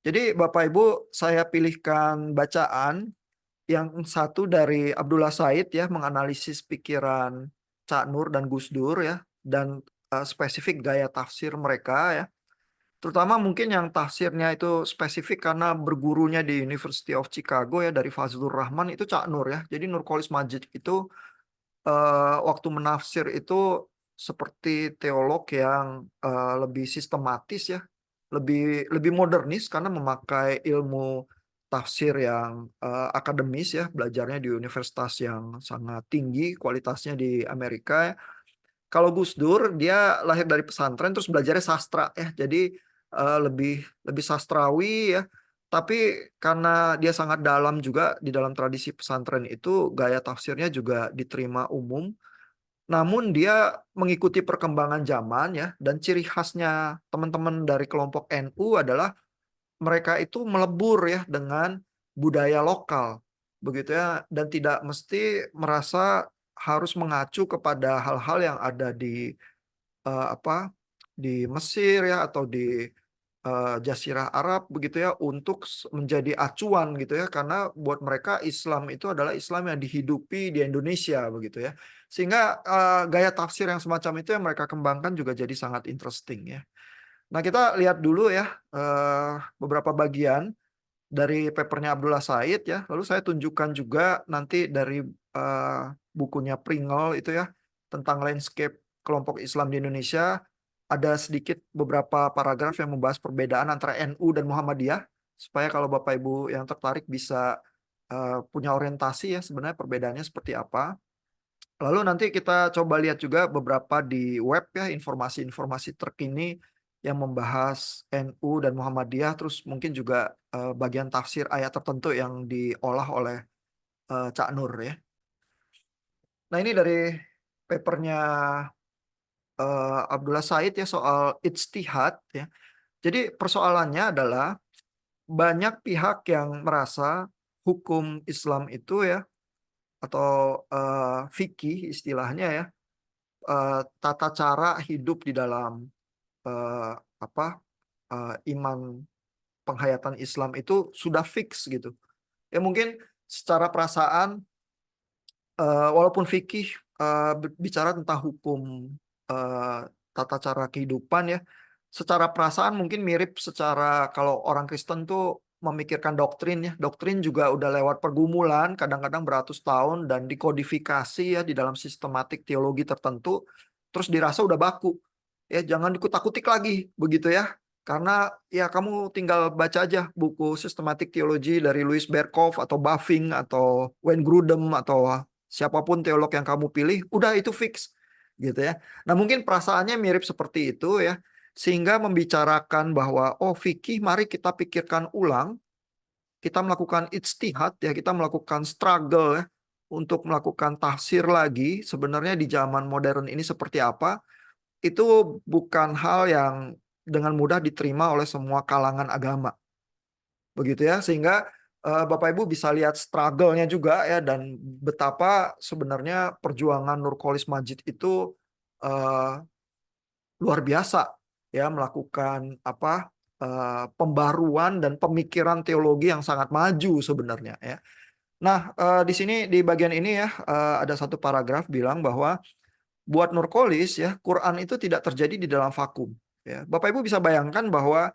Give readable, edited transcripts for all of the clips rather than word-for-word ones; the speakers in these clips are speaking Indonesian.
Jadi Bapak Ibu, saya pilihkan bacaan yang satu dari Abdullah Said ya, menganalisis pikiran Cak Nur dan Gus Dur ya, dan spesifik gaya tafsir mereka ya. Terutama mungkin yang tafsirnya itu spesifik karena bergurunya di University of Chicago ya, dari Fazlur Rahman itu Cak Nur ya. Jadi Nurcholis Majid itu waktu menafsir itu seperti teolog yang lebih sistematis ya, lebih lebih modernis karena memakai ilmu tafsir yang akademis ya, belajarnya di universitas yang sangat tinggi kualitasnya di Amerika ya. Kalau Gus Dur dia lahir dari pesantren terus belajarnya sastra ya, jadi lebih lebih sastrawi ya. Tapi karena dia sangat dalam juga di dalam tradisi pesantren itu, gaya tafsirnya juga diterima umum. Namun dia mengikuti perkembangan zaman ya, dan ciri khasnya teman-teman dari kelompok NU adalah mereka itu melebur ya dengan budaya lokal, begitu ya, dan tidak mesti merasa harus mengacu kepada hal-hal yang ada di apa, di Mesir ya, atau di Jazirah Arab begitu ya, untuk menjadi acuan gitu ya, karena buat mereka Islam itu adalah Islam yang dihidupi di Indonesia begitu ya. Sehingga gaya tafsir yang semacam itu yang mereka kembangkan juga jadi sangat interesting ya. Nah, kita lihat dulu ya beberapa bagian dari papernya Abdullah Said ya. Lalu saya tunjukkan juga nanti dari bukunya Pringle itu ya, tentang landscape kelompok Islam di Indonesia. Ada sedikit beberapa paragraf yang membahas perbedaan antara NU dan Muhammadiyah, supaya kalau Bapak Ibu yang tertarik bisa punya orientasi ya sebenarnya perbedaannya seperti apa. Lalu nanti kita coba lihat juga beberapa di web ya, informasi-informasi terkini yang membahas NU dan Muhammadiyah, terus mungkin juga bagian tafsir ayat tertentu yang diolah oleh Cak Nur ya. Nah, ini dari papernya Abdullah Said ya, soal ijtihad ya. Jadi persoalannya adalah banyak pihak yang merasa hukum Islam itu ya, atau fikih istilahnya ya, tata cara hidup di dalam eh, apa iman penghayatan Islam itu sudah fix gitu. Ya mungkin secara perasaan, walaupun fikih bicara tentang hukum eh, tata cara kehidupan ya, secara perasaan mungkin mirip secara kalau orang Kristen tuh memikirkan doktrin ya. Doktrin juga udah lewat pergumulan, kadang-kadang beratus tahun dan dikodifikasi ya di dalam sistematik teologi tertentu, terus dirasa udah baku. Ya jangan dikutak-kutik lagi begitu ya. Karena ya kamu tinggal baca aja buku sistematik teologi dari Louis Berkhof atau Bavinck atau Wayne Grudem atau siapapun teolog yang kamu pilih, udah itu fix gitu ya. Nah, mungkin perasaannya mirip seperti itu ya, sehingga membicarakan bahwa oh fikih mari kita pikirkan ulang, kita melakukan ijtihad ya, kita melakukan struggle ya untuk melakukan tafsir lagi sebenarnya di zaman modern ini seperti apa, itu bukan hal yang dengan mudah diterima oleh semua kalangan agama. Begitu ya, sehingga Bapak Ibu bisa lihat struggle-nya juga ya, dan betapa sebenarnya perjuangan Nurcholis Majid itu eh, luar biasa ya, melakukan pembaruan dan pemikiran teologi yang sangat maju sebenarnya ya. Nah, di sini di bagian ini ya, ada satu paragraf bilang bahwa buat Nurcholis ya, Quran itu tidak terjadi di dalam vakum ya. Bapak Ibu bisa bayangkan bahwa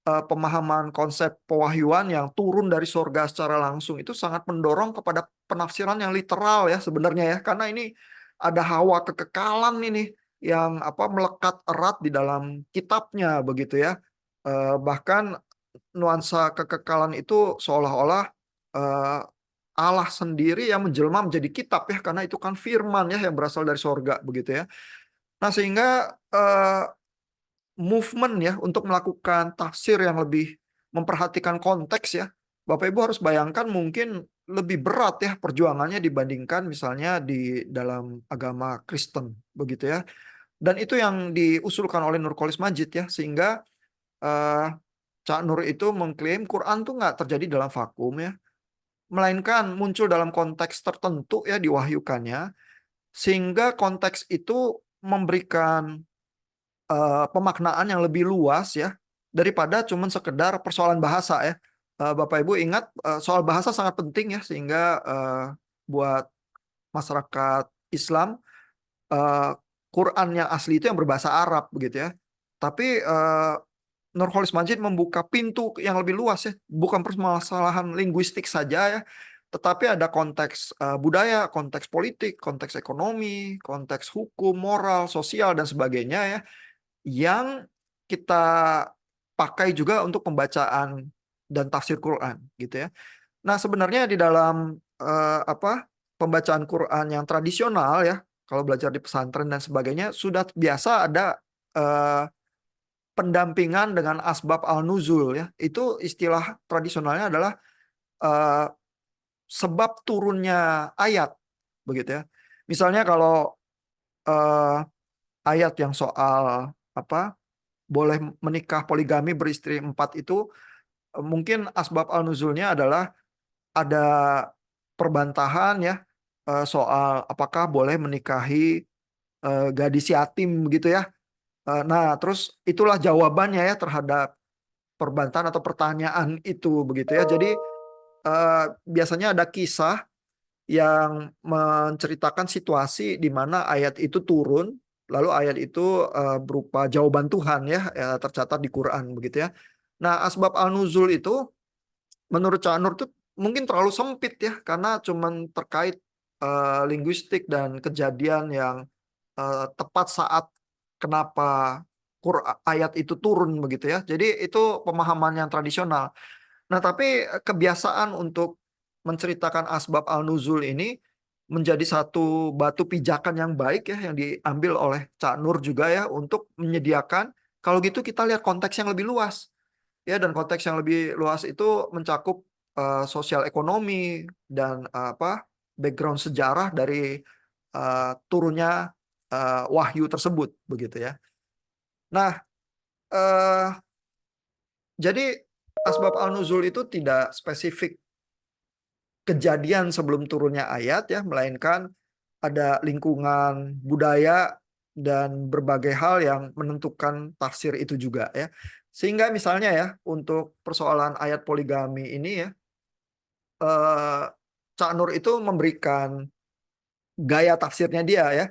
pemahaman konsep pewahyuan yang turun dari surga secara langsung itu sangat mendorong kepada penafsiran yang literal ya sebenarnya ya, karena ini ada hawa kekekalan ini yang melekat erat di dalam kitabnya begitu ya. Bahkan nuansa kekekalan itu seolah-olah eh, Allah sendiri yang menjelma menjadi kitab ya, karena itu kan firman ya yang berasal dari surga begitu ya. Nah, sehingga movement ya untuk melakukan tafsir yang lebih memperhatikan konteks ya. Bapak Ibu harus bayangkan mungkin lebih berat ya perjuangannya dibandingkan misalnya di dalam agama Kristen begitu ya. Dan itu yang diusulkan oleh Nurcholis Majid ya, sehingga eh, Cak Nur itu mengklaim Quran tuh nggak terjadi dalam vakum ya, melainkan muncul dalam konteks tertentu ya diwahyukannya, sehingga konteks itu memberikan pemaknaan yang lebih luas ya, daripada cuman sekedar persoalan bahasa ya. Bapak Ibu ingat soal bahasa sangat penting ya, sehingga buat masyarakat Islam eh, Quran yang asli itu yang berbahasa Arab begitu ya. Tapi Nurholis Majid membuka pintu yang lebih luas ya, bukan permasalahan linguistik saja ya, tetapi ada konteks budaya, konteks politik, konteks ekonomi, konteks hukum, moral, sosial dan sebagainya ya, yang kita pakai juga untuk pembacaan dan tafsir Quran gitu ya. Nah, sebenarnya di dalam pembacaan Quran yang tradisional ya, kalau belajar di pesantren dan sebagainya sudah biasa ada eh, pendampingan dengan asbab al-nuzul ya. Itu istilah tradisionalnya adalah eh, sebab turunnya ayat begitu ya. Misalnya kalau eh, ayat yang soal boleh menikah poligami beristri 4 itu mungkin asbab al-nuzulnya adalah ada perbantahan ya soal apakah boleh menikahi gadis yatim begitu ya. Nah, terus itulah jawabannya ya terhadap perbantahan atau pertanyaan itu begitu ya. Jadi biasanya ada kisah yang menceritakan situasi di mana ayat itu turun, lalu ayat itu berupa jawaban Tuhan ya, tercatat di Quran begitu ya. Nah, asbab al-nuzul itu menurut Cak Nur tuh mungkin terlalu sempit ya, karena cuman terkait linguistik dan kejadian yang tepat saat kenapa ayat itu turun begitu ya. Jadi itu pemahaman yang tradisional. Nah, tapi kebiasaan untuk menceritakan asbab al-nuzul ini menjadi satu batu pijakan yang baik ya, yang diambil oleh Cak Nur juga ya, untuk menyediakan kalau gitu kita lihat konteks yang lebih luas ya, dan konteks yang lebih luas itu mencakup sosial ekonomi dan background sejarah dari turunnya wahyu tersebut begitu ya. Nah, eh, jadi asbab al-nuzul itu tidak spesifik kejadian sebelum turunnya ayat ya, melainkan ada lingkungan budaya dan berbagai hal yang menentukan tafsir itu juga ya. Sehingga misalnya ya untuk persoalan ayat poligami ini ya, eh, Cak Nur itu memberikan gaya tafsirnya dia ya.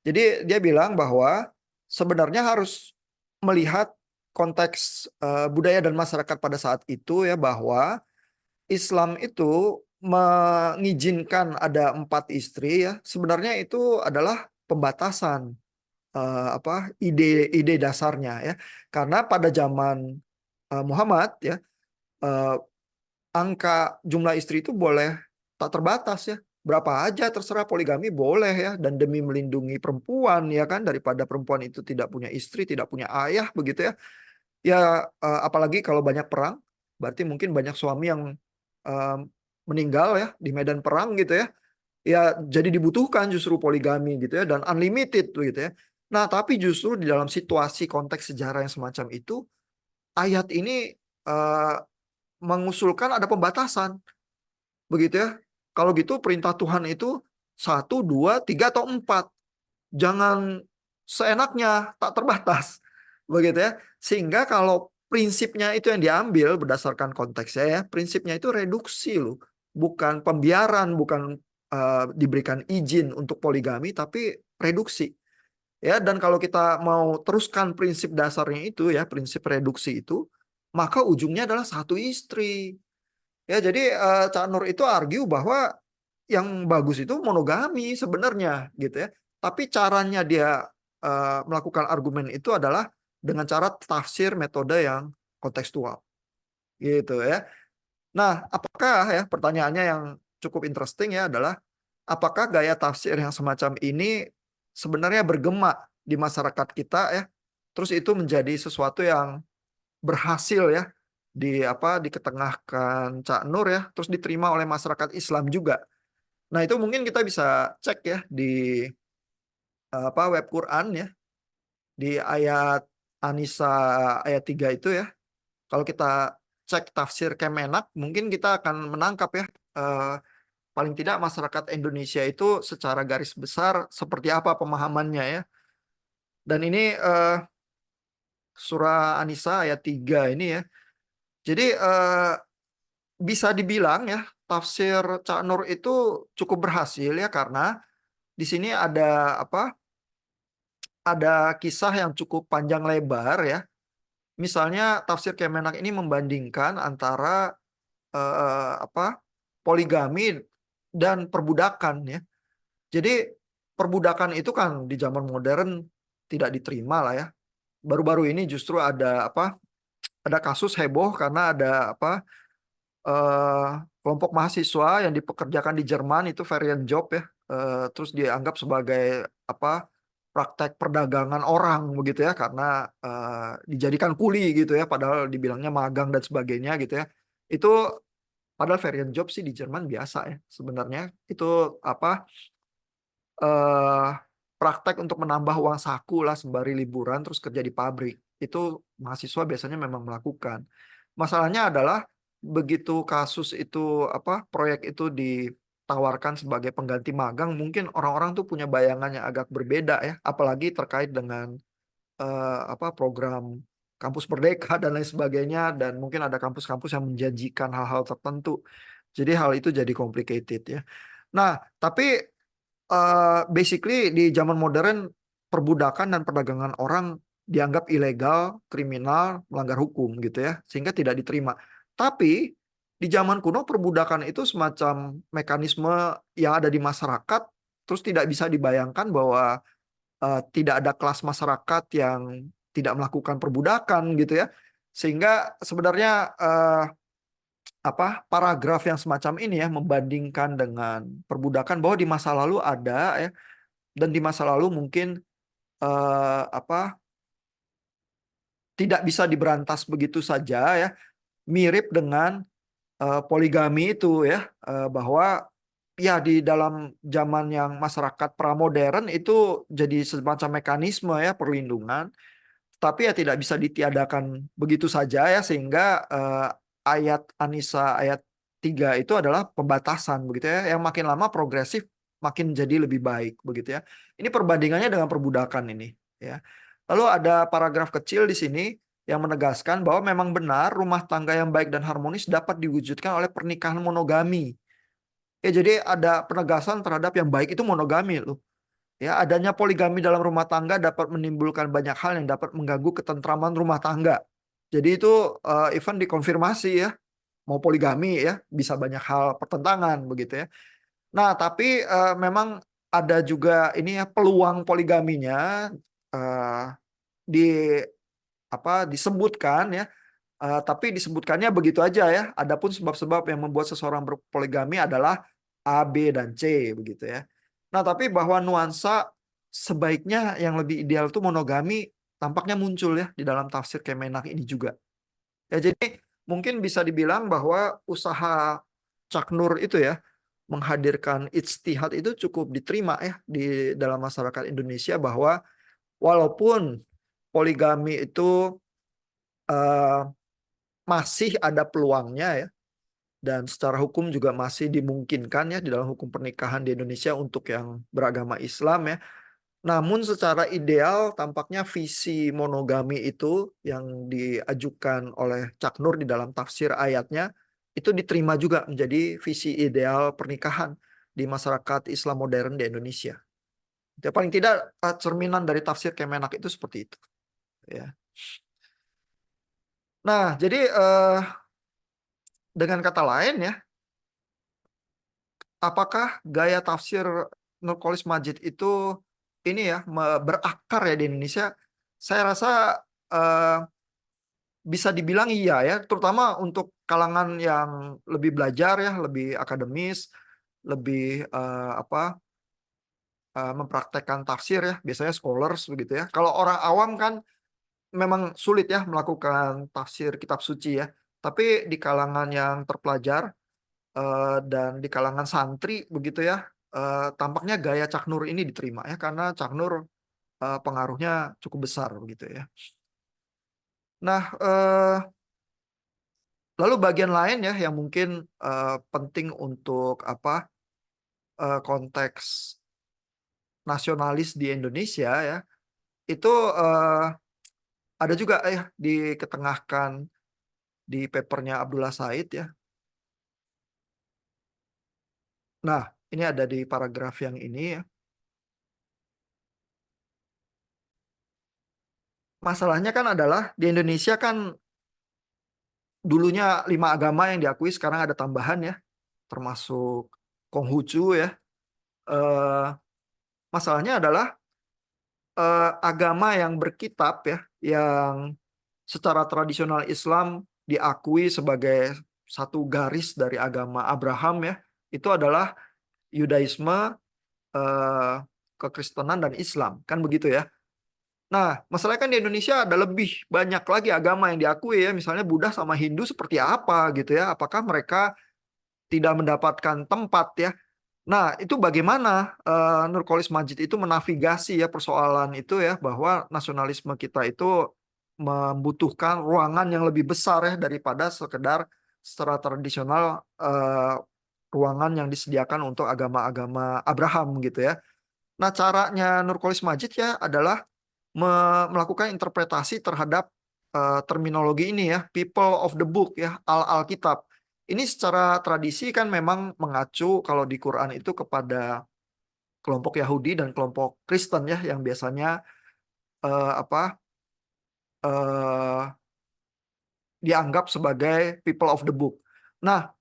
Jadi dia bilang bahwa sebenarnya harus melihat konteks budaya dan masyarakat pada saat itu ya, bahwa Islam itu mengizinkan ada 4 istri ya. Sebenarnya itu adalah pembatasan ide-ide dasarnya ya. Karena pada zaman Muhammad ya, eh, angka jumlah istri itu boleh tak terbatas ya. Berapa aja terserah, poligami boleh ya, dan demi melindungi perempuan ya kan, daripada perempuan itu tidak punya istri, tidak punya ayah begitu ya. Ya apalagi kalau banyak perang, berarti mungkin banyak suami yang eh, meninggal ya di medan perang gitu ya. Ya jadi dibutuhkan justru poligami gitu ya, dan unlimited gitu ya. Nah, tapi justru di dalam situasi konteks sejarah yang semacam itu, ayat ini eh, mengusulkan ada pembatasan begitu ya. Kalau gitu perintah Tuhan itu satu, dua, tiga atau empat. Jangan seenaknya, tak terbatas. Begitu ya. Sehingga kalau prinsipnya itu yang diambil berdasarkan konteksnya ya, prinsipnya itu reduksi loh. Bukan pembiaran, bukan diberikan izin untuk poligami, tapi reduksi. Ya, dan kalau kita mau teruskan prinsip dasarnya itu ya, prinsip reduksi itu, maka ujungnya adalah 1 istri. Ya, jadi Cak Nur itu argue bahwa yang bagus itu monogami sebenarnya gitu ya. Tapi caranya dia melakukan argumen itu adalah dengan cara tafsir metode yang kontekstual gitu ya. Nah, apakah ya, pertanyaannya yang cukup interesting ya adalah apakah gaya tafsir yang semacam ini sebenarnya bergema di masyarakat kita ya. Terus itu menjadi sesuatu yang berhasil ya diketengahkan Cak Nur ya, terus diterima oleh masyarakat Islam juga. Nah, itu mungkin kita bisa cek ya di web Quran ya, di ayat Anisa ayat 3 itu ya. Kalau kita cek tafsir Kemenak, mungkin kita akan menangkap ya paling tidak masyarakat Indonesia itu secara garis besar seperti apa pemahamannya ya. Dan ini Surah An-Nisa ayat 3 ini ya. Jadi bisa dibilang ya tafsir Cak Nur itu cukup berhasil ya karena di sini ada apa? Ada kisah yang cukup panjang lebar ya. Misalnya tafsir Kemenak ini membandingkan antara apa? Poligami dan perbudakan ya. Jadi perbudakan itu kan di zaman modern tidak diterima lah ya. Baru-baru ini justru ada apa? Ada kasus heboh karena ada apa? Kelompok mahasiswa yang dipekerjakan di Jerman itu varian job ya, terus dianggap sebagai apa, praktek perdagangan orang begitu ya, karena dijadikan kuli gitu ya, padahal dibilangnya magang dan sebagainya gitu ya. Itu padahal varian job sih di Jerman biasa ya sebenarnya. Itu apa, eh, praktek untuk menambah uang saku lah sembari liburan terus kerja di pabrik. Itu mahasiswa biasanya memang melakukan. Masalahnya adalah begitu kasus itu apa proyek itu ditawarkan sebagai pengganti magang, mungkin orang-orang tuh punya bayangan yang agak berbeda ya, apalagi terkait dengan apa program kampus merdeka dan lain sebagainya dan mungkin ada kampus-kampus yang menjanjikan hal-hal tertentu. Jadi hal itu jadi complicated ya. Nah, tapi basically di zaman modern perbudakan dan perdagangan orang dianggap ilegal, kriminal, melanggar hukum gitu ya, sehingga tidak diterima. Tapi di zaman kuno perbudakan itu semacam mekanisme yang ada di masyarakat, terus tidak bisa dibayangkan bahwa tidak ada kelas masyarakat yang tidak melakukan perbudakan gitu ya. Sehingga sebenarnya apa paragraf yang semacam ini ya membandingkan dengan perbudakan bahwa di masa lalu ada ya dan di masa lalu mungkin apa tidak bisa diberantas begitu saja ya, mirip dengan poligami itu ya, bahwa ya di dalam zaman yang masyarakat pramodern itu jadi semacam mekanisme ya perlindungan, tapi ya tidak bisa ditiadakan begitu saja ya, sehingga ayat An-Nisa ayat 3 itu adalah pembatasan begitu ya, yang makin lama progresif makin jadi lebih baik begitu ya. Ini perbandingannya dengan perbudakan ini ya. Lalu ada paragraf kecil di sini yang menegaskan bahwa memang benar rumah tangga yang baik dan harmonis dapat diwujudkan oleh pernikahan monogami. Ya, jadi ada penegasan terhadap yang baik itu monogami loh. Ya, adanya poligami dalam rumah tangga dapat menimbulkan banyak hal yang dapat mengganggu ketentraman rumah tangga. Jadi itu even dikonfirmasi ya, mau poligami ya, bisa banyak hal pertentangan begitu ya. Nah, tapi memang ada juga ini ya peluang poligaminya eh, di apa disebutkan ya. Tapi disebutkannya begitu aja ya. Adapun sebab-sebab yang membuat seseorang berpoligami adalah A, B, dan C begitu ya. Nah, tapi bahwa nuansa sebaiknya yang lebih ideal itu monogami tampaknya muncul ya di dalam tafsir Kemenak ini juga. Ya, jadi mungkin bisa dibilang bahwa usaha Cak Nur itu ya menghadirkan ijtihad itu cukup diterima ya di dalam masyarakat Indonesia, bahwa walaupun poligami itu eh, masih ada peluangnya ya, dan secara hukum juga masih dimungkinkan ya di dalam hukum pernikahan di Indonesia untuk yang beragama Islam ya. Namun secara ideal tampaknya visi monogami itu yang diajukan oleh Cak Nur di dalam tafsir ayatnya itu diterima juga menjadi visi ideal pernikahan di masyarakat Islam modern di Indonesia. Ya, paling tidak cerminan dari tafsir Kemenak itu seperti itu ya. Nah, jadi dengan kata lain ya, apakah gaya tafsir Nurcholish Madjid itu ini ya berakar ya di Indonesia? Saya rasa eh, bisa dibilang iya ya, terutama untuk kalangan yang lebih belajar ya, lebih akademis, lebih apa mempraktekkan tafsir ya, biasanya scholars begitu ya. Kalau orang awam kan memang sulit ya melakukan tafsir kitab suci ya. Tapi di kalangan yang terpelajar dan di kalangan santri begitu ya, tampaknya gaya Cak Nur ini diterima ya karena Cak Nur pengaruhnya cukup besar begitu ya. Nah, lalu bagian lain ya yang mungkin penting untuk apa konteks nasionalis di Indonesia ya, itu Ada juga ya diketengahkan di papernya Abdullah Said ya. Nah, ini ada di paragraf yang ini ya. Masalahnya kan adalah di Indonesia kan dulunya 5 agama yang diakui, sekarang ada tambahan ya, termasuk Konghucu ya. Eh, Masalahnya adalah agama yang berkitab ya, yang secara tradisional Islam diakui sebagai satu garis dari agama Abraham ya, itu adalah Yudaisme, eh, kekristenan dan Islam, kan begitu ya. Nah, masalahnya kan di Indonesia ada lebih banyak lagi agama yang diakui ya, misalnya Buddha sama Hindu seperti apa gitu ya, apakah mereka tidak mendapatkan tempat ya. Nah, itu bagaimana Nurkolis Majid itu menavigasi ya persoalan itu ya, bahwa nasionalisme kita itu membutuhkan ruangan yang lebih besar ya daripada sekedar secara tradisional ruangan yang disediakan untuk agama-agama Abraham gitu ya. Nah, caranya Nurkolis Majid ya adalah melakukan interpretasi terhadap terminologi ini ya, people of the book ya, Alkitab. Ini secara tradisi kan memang mengacu kalau di Quran itu kepada kelompok Yahudi dan kelompok Kristen ya, yang biasanya apa dianggap sebagai people of the book. Nah,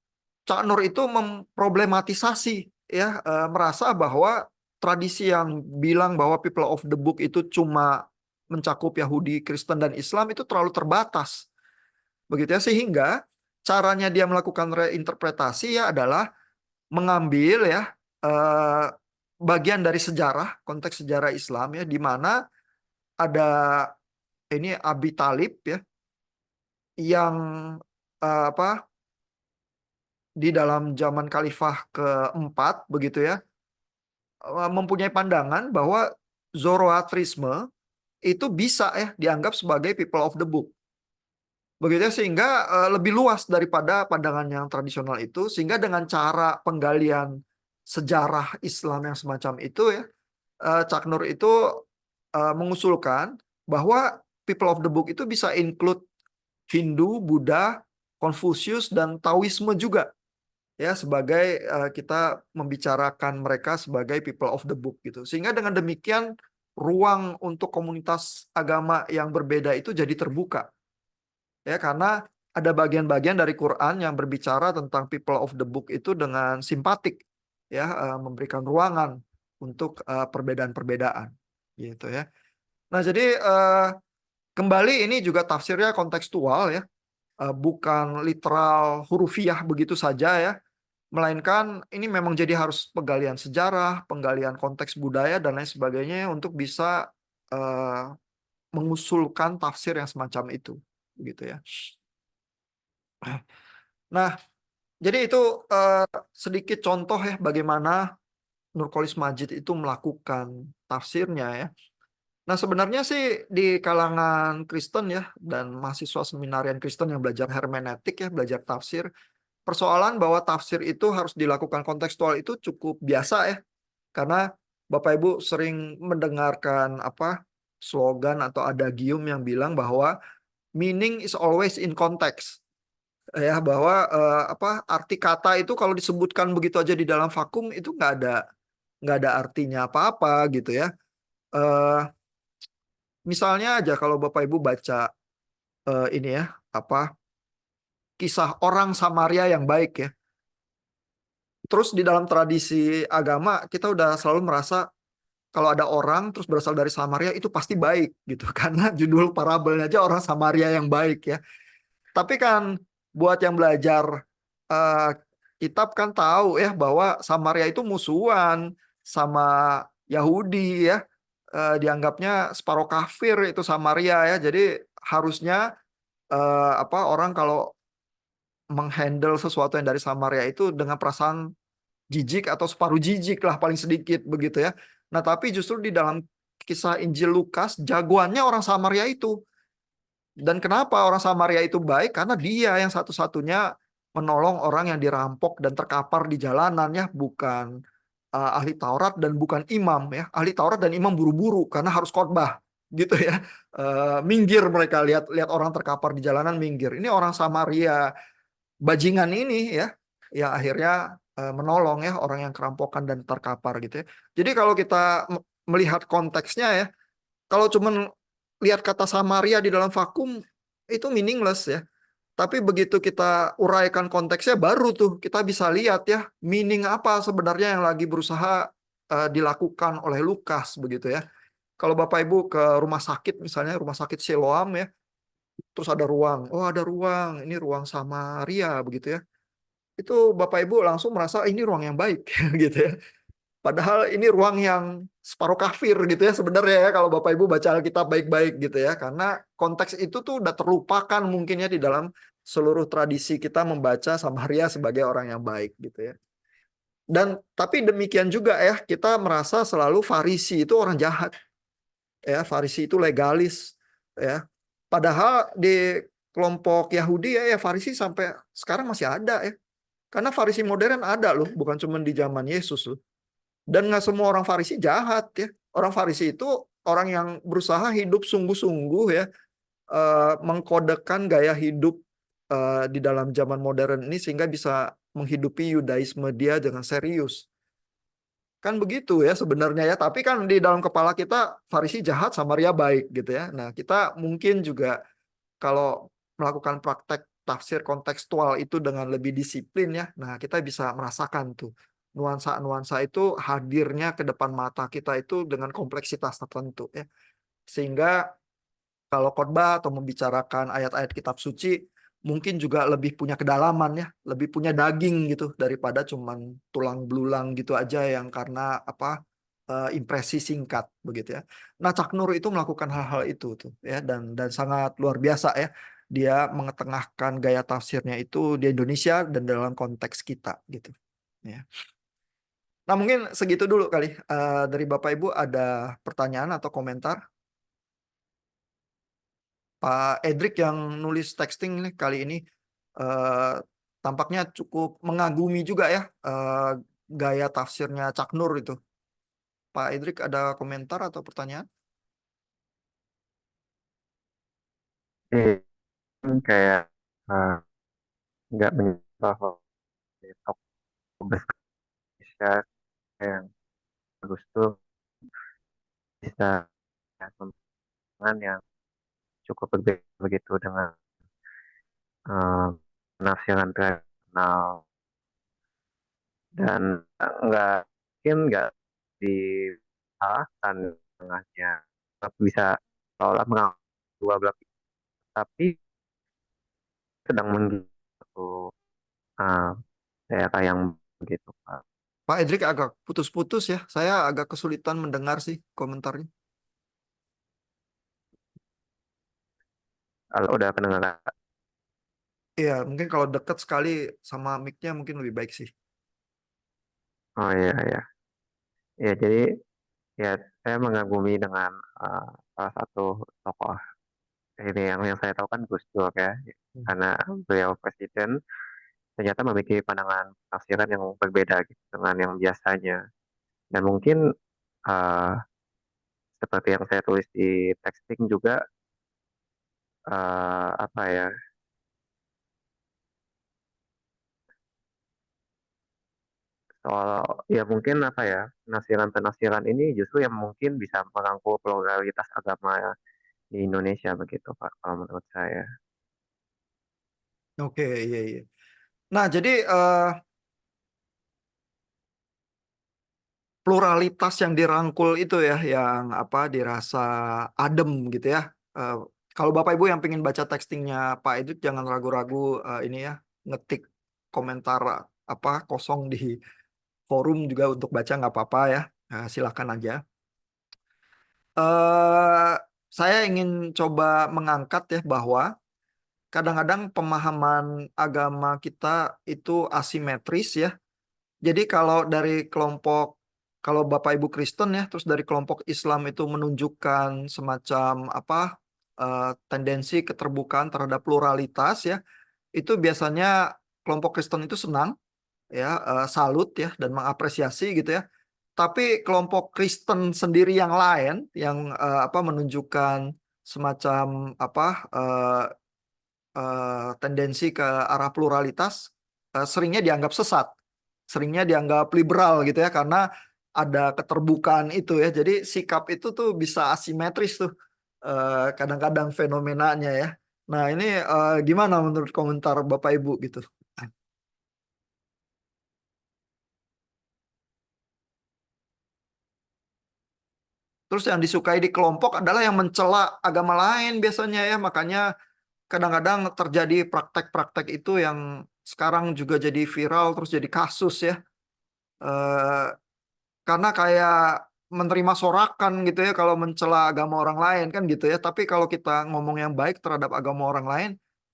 Cak Nur itu memproblematisasi ya, merasa bahwa tradisi yang bilang bahwa people of the book itu cuma mencakup Yahudi, Kristen dan Islam itu terlalu terbatas. Begitu ya, sehingga caranya dia melakukan reinterpretasi ya adalah mengambil ya bagian dari sejarah, konteks sejarah Islam ya, di mana ada ini Abi Talib ya, yang apa di dalam zaman Khalifah keempat begitu ya, mempunyai pandangan bahwa Zoroastrisme itu bisa ya dianggap sebagai people of the book. Begitu ya, sehingga lebih luas daripada pandangan yang tradisional itu, sehingga dengan cara penggalian sejarah Islam yang semacam itu ya, Cak Nur itu mengusulkan bahwa people of the book itu bisa include Hindu, Buddha, Konfusius dan Taoisme juga ya, sebagai kita membicarakan mereka sebagai people of the book gitu. Sehingga dengan demikian ruang untuk komunitas agama yang berbeda itu jadi terbuka. Ya, karena ada bagian-bagian dari Quran yang berbicara tentang people of the book itu dengan simpatik ya, memberikan ruangan untuk perbedaan-perbedaan gitu ya. Nah, jadi kembali ini juga tafsirnya kontekstual ya, bukan literal hurufiah begitu saja ya, melainkan ini memang jadi harus penggalian sejarah, penggalian konteks budaya dan lain sebagainya untuk bisa mengusulkan tafsir yang semacam itu gitu ya. Nah, jadi itu sedikit contoh ya bagaimana Nurkolis Majid itu melakukan tafsirnya ya. Nah, sebenarnya sih di kalangan Kristen ya dan mahasiswa seminarian Kristen yang belajar hermeneutik ya, belajar tafsir, persoalan bahwa tafsir itu harus dilakukan kontekstual itu cukup biasa ya. Karena Bapak Ibu sering mendengarkan apa slogan atau adagium yang bilang bahwa meaning is always in context. Ya, bahwa apa arti kata itu kalau disebutkan begitu aja di dalam vakum itu nggak ada artinya apa-apa gitu ya. Eh, Misalnya aja kalau Bapak Ibu baca ini ya, apa kisah orang Samaria yang baik ya. Terus di dalam tradisi agama kita udah selalu merasa kalau ada orang terus berasal dari Samaria itu pasti baik gitu karena judul parabelnya aja orang Samaria yang baik ya. Tapi kan buat yang belajar eh, kitab kan tahu ya bahwa Samaria itu musuhan sama Yahudi ya. Dianggapnya separuh kafir itu Samaria ya. Jadi harusnya apa orang kalau menghandle sesuatu yang dari Samaria itu dengan perasaan jijik atau separuh jijik lah paling sedikit begitu ya. Nah, tapi justru di dalam kisah Injil Lukas jagoannya orang Samaria itu. Dan kenapa orang Samaria itu baik? Karena dia yang satu-satunya menolong orang yang dirampok dan terkapar di jalanan ya, bukan ahli Taurat dan bukan imam ya. Ahli Taurat dan imam buru-buru karena harus khotbah gitu ya. Minggir mereka lihat lihat orang terkapar di jalanan minggir. Ini orang Samaria bajingan ini ya yang akhirnya menolong ya orang yang kerampokan dan terkapar gitu ya. Jadi kalau kita melihat konteksnya ya, kalau cuman lihat kata Samaria di dalam vakum itu meaningless ya. Tapi begitu kita uraikan konteksnya baru tuh kita bisa lihat ya meaning apa sebenarnya yang lagi berusaha dilakukan oleh Lukas begitu ya. Kalau Bapak Ibu ke rumah sakit misalnya rumah sakit Siloam ya, terus ada ruang, oh ada ruang, ini ruang Samaria begitu ya. Itu Bapak Ibu langsung merasa ini ruang yang baik gitu ya. Padahal ini ruang yang separuh kafir gitu ya sebenarnya ya kalau Bapak Ibu baca Alkitab baik-baik gitu ya. Karena konteks itu tuh udah terlupakan mungkin ya di dalam seluruh tradisi kita membaca Samaria sebagai orang yang baik gitu ya. Dan tapi demikian juga ya kita merasa selalu Farisi itu orang jahat. Ya, Farisi itu legalis ya. Padahal di kelompok Yahudi ya Farisi sampai sekarang masih ada ya. Karena Farisi modern ada loh, bukan cuma di zaman Yesus loh. Dan nggak semua orang Farisi jahat ya. Orang Farisi itu orang yang berusaha hidup sungguh-sungguh ya, mengkodekan gaya hidup di dalam zaman modern ini sehingga bisa menghidupi Yudaisme dia dengan serius. Kan begitu ya sebenarnya ya. Tapi kan di dalam kepala kita Farisi jahat, Samaria baik gitu ya. Nah kita mungkin juga kalau melakukan praktek tafsir kontekstual itu dengan lebih disiplin ya, nah kita bisa merasakan tuh nuansa-nuansa itu hadirnya ke depan mata kita itu dengan kompleksitas tertentu ya. Sehingga kalau khotbah atau membicarakan ayat-ayat kitab suci mungkin juga lebih punya kedalaman ya, lebih punya daging gitu daripada cuman tulang belulang gitu aja yang karena apa impresi singkat begitu ya. Nah, Cak Nur itu melakukan hal-hal itu tuh ya dan sangat luar biasa ya. Dia mengetengahkan gaya tafsirnya itu di Indonesia dan dalam konteks kita gitu ya. Nah, mungkin segitu dulu kali. Dari Bapak Ibu ada pertanyaan atau komentar? Pak Edric yang nulis texting nih kali ini eh, tampaknya cukup mengagumi juga ya gaya tafsirnya Cak Nur itu. Pak Edric ada komentar atau pertanyaan? Ini kayak eh, nggak menyentuh tokoh besar yang bagus tuh bisa pemahaman yang cukup berbeda begitu dengan eh, penafsiran tradisional dan nggak mungkin nggak disalahkan tengahnya bisa seolah menganggap dua belah pihak, tapi sedang menggitu uh, daerah yang begitu Pak. Pak Edric agak putus-putus ya. Saya agak kesulitan mendengar sih komentarnya. Kalau udah kedengaran, Iya, mungkin kalau dekat sekali sama mic-nya mungkin lebih baik sih. oh iya ya, ya jadi ya saya mengagumi dengan uh, salah satu tokoh ini yang saya tahu kan Gus Dur ya, karena beliau presiden ternyata memiliki pandangan tafsiran yang berbeda gitu dengan yang biasanya. Dan mungkin uh, seperti yang saya tulis di texting juga apa ya, soal ya mungkin apa ya, penafsiran-penafsiran ini justru yang mungkin bisa merangkul pluralitas agama di Indonesia begitu Pak kalau menurut saya. Oke, iya iya. Nah, jadi pluralitas yang dirangkul itu ya yang apa dirasa adem gitu ya. Eh, Kalau Bapak Ibu yang pengen baca textingnya Pak Edit jangan ragu-ragu ini ya ngetik komentar apa kosong di forum juga untuk baca nggak apa-apa ya. Nah, silakan aja. eh saya ingin coba mengangkat ya bahwa kadang-kadang pemahaman agama kita itu asimetris ya. Jadi kalau dari kelompok, kalau Bapak Ibu Kristen ya, terus dari kelompok Islam itu menunjukkan semacam apa tendensi keterbukaan terhadap pluralitas ya, itu biasanya kelompok Kristen itu senang ya, salut ya dan mengapresiasi gitu ya. tapi kelompok Kristen sendiri yang lain yang apa menunjukkan semacam apa eh, tendensi ke arah pluralitas seringnya dianggap sesat, seringnya dianggap liberal gitu ya karena ada keterbukaan itu ya. Jadi sikap itu tuh bisa asimetris tuh kadang-kadang fenomenanya ya. Nah, ini gimana menurut komentar Bapak Ibu gitu? Terus yang disukai di kelompok adalah yang mencela agama lain biasanya ya. Makanya kadang-kadang terjadi praktek-praktek itu yang sekarang juga jadi viral terus jadi kasus ya. Eh, karena kayak menerima sorakan gitu ya kalau mencela agama orang lain kan gitu ya. Tapi kalau kita ngomong yang baik terhadap agama orang lain,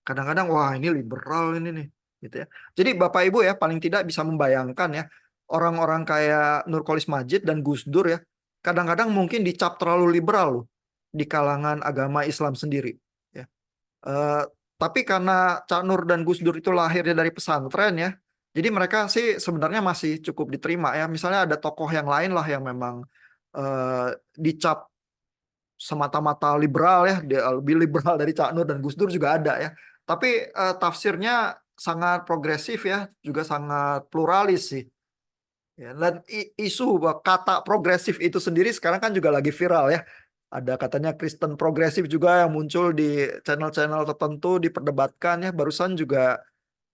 kadang-kadang wah ini liberal ini nih gitu ya. Jadi Bapak Ibu ya paling tidak bisa membayangkan ya orang-orang kayak Nurkolis Majid dan Gus Dur ya, kadang-kadang mungkin dicap terlalu liberal loh di kalangan agama Islam sendiri. Ya. Eh, tapi karena Cak Nur dan Gus Dur itu lahirnya dari pesantren ya, jadi mereka sih sebenarnya masih cukup diterima ya. Misalnya ada tokoh yang lain lah yang memang dicap semata-mata liberal ya, dia lebih liberal dari Cak Nur dan Gus Dur juga ada ya. Tapi tafsirnya sangat progresif ya, juga sangat pluralis sih. Ya, dan isu kata progresif itu sendiri sekarang kan juga lagi viral ya. Ada katanya Kristen progresif juga yang muncul di channel-channel tertentu diperdebatkan ya. Barusan juga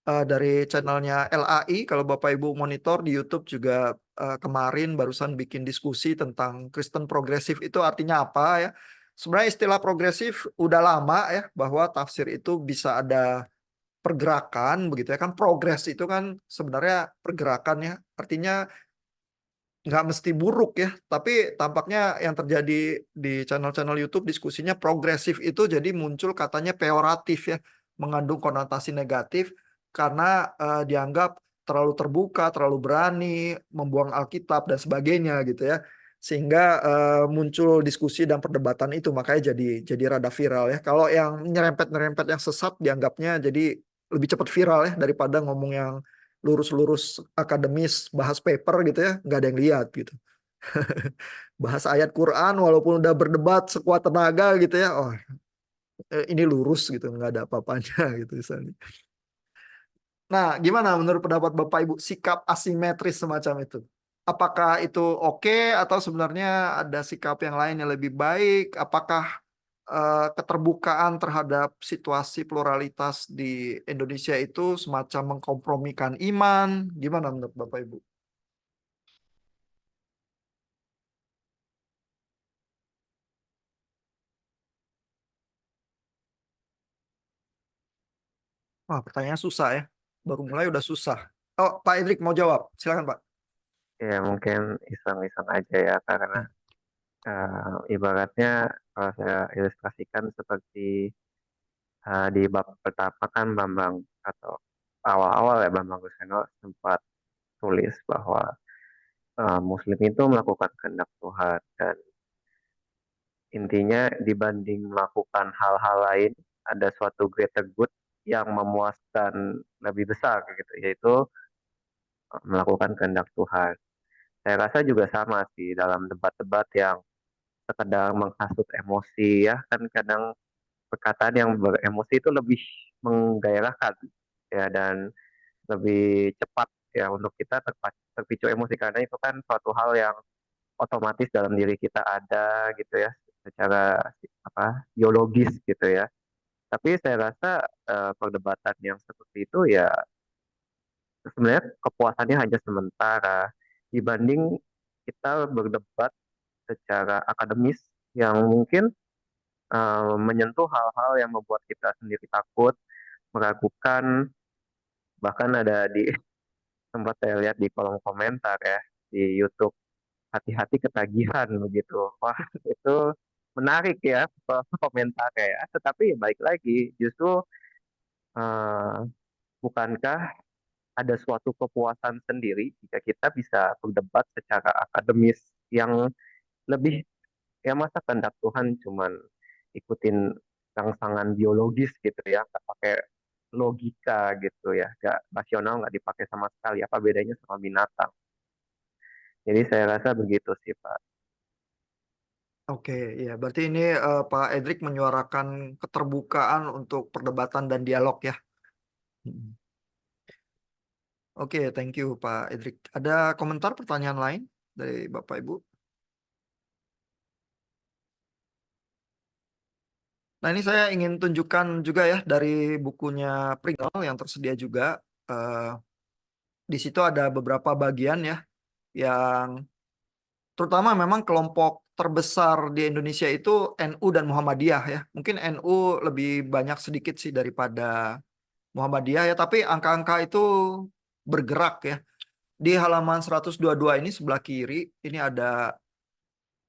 dari channelnya LAI, kalau Bapak Ibu monitor di YouTube juga kemarin barusan bikin diskusi tentang Kristen progresif itu artinya apa ya. Sebenarnya istilah progresif udah lama ya, bahwa tafsir itu bisa ada pergerakan begitu ya kan. Progres itu kan sebenarnya pergerakan ya. Artinya nggak mesti buruk ya, tapi tampaknya yang terjadi di channel-channel YouTube diskusinya progresif itu jadi muncul katanya peoratif ya, mengandung konotasi negatif karena dianggap terlalu terbuka, terlalu berani, membuang Alkitab dan sebagainya gitu ya. Sehingga muncul diskusi dan perdebatan itu makanya jadi rada viral ya. Kalau yang nyerempet-nyerempet yang sesat dianggapnya jadi lebih cepat viral ya daripada ngomong yang lurus-lurus akademis bahas paper gitu ya nggak ada yang lihat gitu. Bahas ayat Quran walaupun udah berdebat sekuat tenaga gitu ya, oh ini lurus gitu nggak ada apa-apanya gitu misalnya. Nah, gimana menurut pendapat Bapak Ibu sikap asimetris semacam itu? Apakah itu oke atau sebenarnya ada sikap yang lain yang lebih baik? Apakah keterbukaan terhadap situasi pluralitas di Indonesia itu semacam mengkompromikan iman? Gimana menurut Bapak Ibu? Wah, pertanyaan susah ya. Baru mulai udah susah. Oh, Pak Idrik mau jawab. Silakan, Pak. Ya mungkin iseng-iseng aja ya, karena Hmm. ibaratnya kalau saya ilustrasikan seperti di bab pertama kan Bambang, atau awal-awal ya, Bambang Guseno sempat tulis bahwa Muslim itu melakukan kehendak Tuhan, dan intinya dibanding melakukan hal-hal lain ada suatu greater good yang memuaskan lebih besar gitu, yaitu melakukan kehendak Tuhan. Saya rasa juga sama sih dalam debat-debat yang sekedar menghasut emosi ya, kan kadang perkataan yang beremosi itu lebih menggairahkan ya, dan lebih cepat ya untuk kita terpicu emosi, karena itu kan suatu hal yang otomatis dalam diri kita ada gitu ya, secara apa biologis gitu ya. Tapi saya rasa perdebatan yang seperti itu ya sebenarnya kepuasannya hanya sementara dibanding kita berdebat secara akademis yang mungkin menyentuh hal-hal yang membuat kita sendiri takut, meragukan, bahkan ada di tempat saya lihat di kolom komentar ya di YouTube, hati-hati ketagihan begitu. Wah, itu menarik ya komentar ya. Tetapi balik lagi, justru eh, bukankah ada suatu kepuasan sendiri jika kita bisa berdebat secara akademis yang lebih, ya masa kehendak Tuhan cuman ikutin rangsangan biologis gitu ya, nggak pakai logika gitu ya, nggak rasional, nggak dipakai sama sekali, apa bedanya sama binatang. Jadi saya rasa begitu sih, Pak. Oke, ya berarti ini Pak Edric menyuarakan keterbukaan untuk perdebatan dan dialog ya. Mm. Oke, thank you Pak Edric. Ada komentar pertanyaan lain dari Bapak Ibu? Nah, ini saya ingin tunjukkan juga ya dari bukunya Pringle yang tersedia juga. Eh, di situ ada beberapa bagian ya yang terutama memang kelompok terbesar di Indonesia itu NU dan Muhammadiyah ya. Mungkin NU lebih banyak sedikit sih daripada Muhammadiyah ya, tapi angka-angka itu bergerak ya. Di halaman 122 ini sebelah kiri, ini ada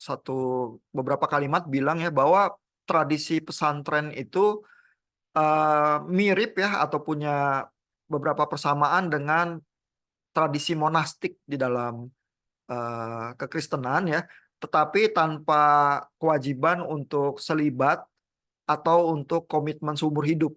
satu beberapa kalimat bilang ya bahwa tradisi pesantren itu mirip ya atau punya beberapa persamaan dengan tradisi monastik di dalam kekristenan ya, tetapi tanpa kewajiban untuk selibat atau untuk komitmen seumur hidup.